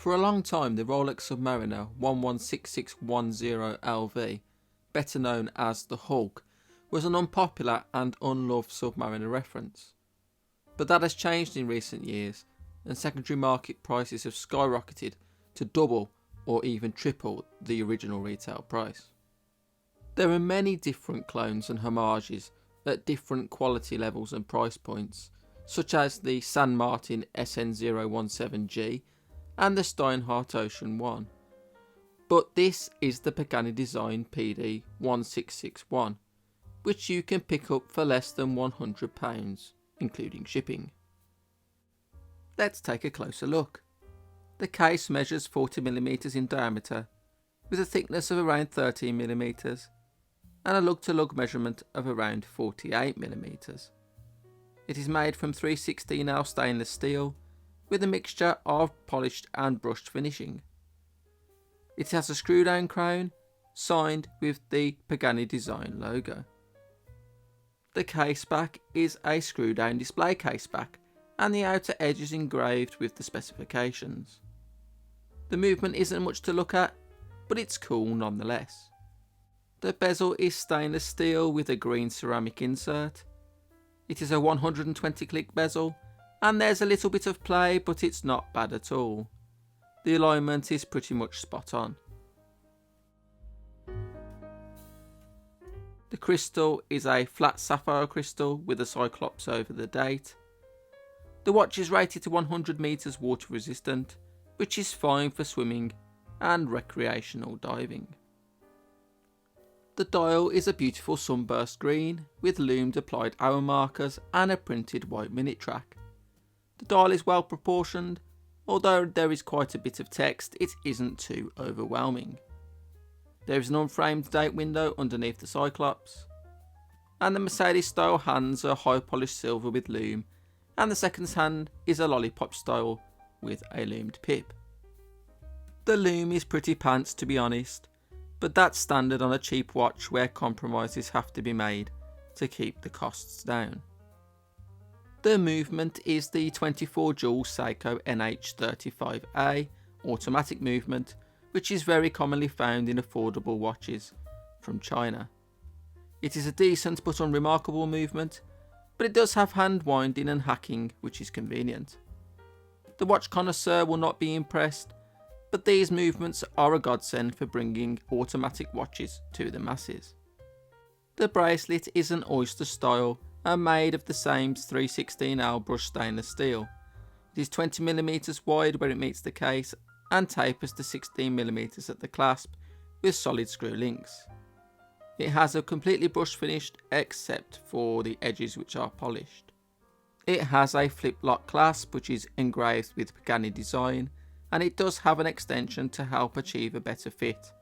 For a long time, the Rolex Submariner 116610 LV, better known as the Hulk, was an unpopular and unloved submariner reference. But that has changed in recent years, and secondary market prices have skyrocketed to double or even triple the original retail price. There are many different clones and homages at different quality levels and price points, such as the San Martin SN017G and the Steinhardt Ocean 1. But this is the Pagani Design PD-1661, which you can pick up for less than £100, including shipping. Let's take a closer look. The case measures 40mm in diameter, with a thickness of around 13mm, and a lug-to-lug measurement of around 48mm. It is made from 316L stainless steel, with a mixture of polished and brushed finishing. It has a screw-down crown, signed with the Pagani Design logo. The caseback is a screw-down display caseback, and the outer edge is engraved with the specifications. The movement isn't much to look at, but it's cool nonetheless. The bezel is stainless steel with a green ceramic insert. It is a 120 click bezel, and there's a little bit of play, but it's not bad at all. The alignment is pretty much spot on. The crystal is a flat sapphire crystal with a cyclops over the date. The watch is rated to 100 meters water resistant, which is fine for swimming and recreational diving. The dial is a beautiful sunburst green with lumed applied hour markers and a printed white minute track. The dial is well proportioned, although there is quite a bit of text, it isn't too overwhelming. There is an unframed date window underneath the cyclops, and the Mercedes style hands are high polished silver with lume, and the second hand is a lollipop style with a lumed pip. The lume is pretty pants, to be honest, but that's standard on a cheap watch where compromises have to be made to keep the costs down. The movement is the 24 jewel Seiko NH35A automatic movement, which is very commonly found in affordable watches from China. It is a decent but unremarkable movement, but it does have hand winding and hacking, which is convenient. The watch connoisseur will not be impressed, but these movements are a godsend for bringing automatic watches to the masses. The bracelet is an oyster style and made of the same 316L brushed stainless steel. It is 20mm wide where it meets the case and tapers to 16mm at the clasp with solid screw links. It has a completely brushed finish except for the edges, which are polished. It has a flip lock clasp which is engraved with Pagani Design, and it does have an extension to help achieve a better fit.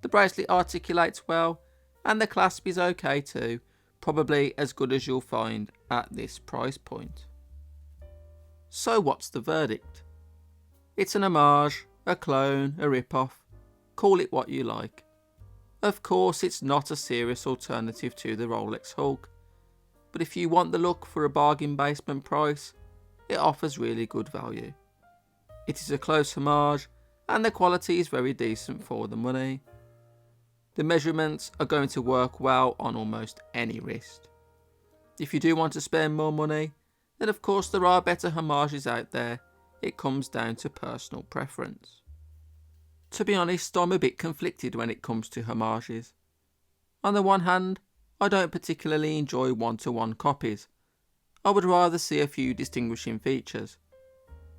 The bracelet articulates well, and the clasp is okay too, probably as good as you'll find at this price point. So what's the verdict? It's an homage, a clone, a rip-off, call it what you like. Of course it's not a serious alternative to the Rolex Hulk, but if you want the look for a bargain basement price, it offers really good value. It is a close homage, and the quality is very decent for the money. The measurements are going to work well on almost any wrist. If you do want to spend more money, then of course there are better homages out there. It comes down to personal preference. To be honest, I'm a bit conflicted when it comes to homages. On the one hand, I don't particularly enjoy one-to-one copies. I would rather see a few distinguishing features.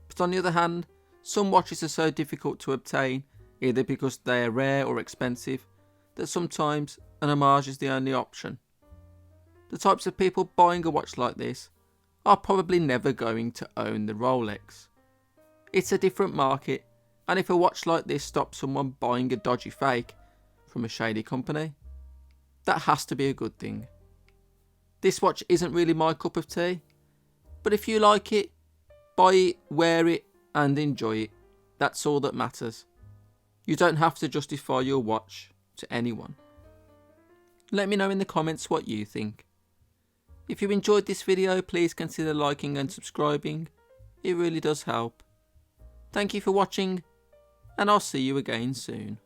But on the other hand, some watches are so difficult to obtain, either because they are rare or expensive, that sometimes an homage is the only option. The types of people buying a watch like this are probably never going to own the Rolex. It's a different market, and if a watch like this stops someone buying a dodgy fake from a shady company, that has to be a good thing. This watch isn't really my cup of tea, but if you like it, buy it, wear it, and enjoy it. That's all that matters. You don't have to justify your watch to anyone. Let me know in the comments what you think. If you enjoyed this video, please consider liking and subscribing. It really does help. Thank you for watching, and I'll see you again soon.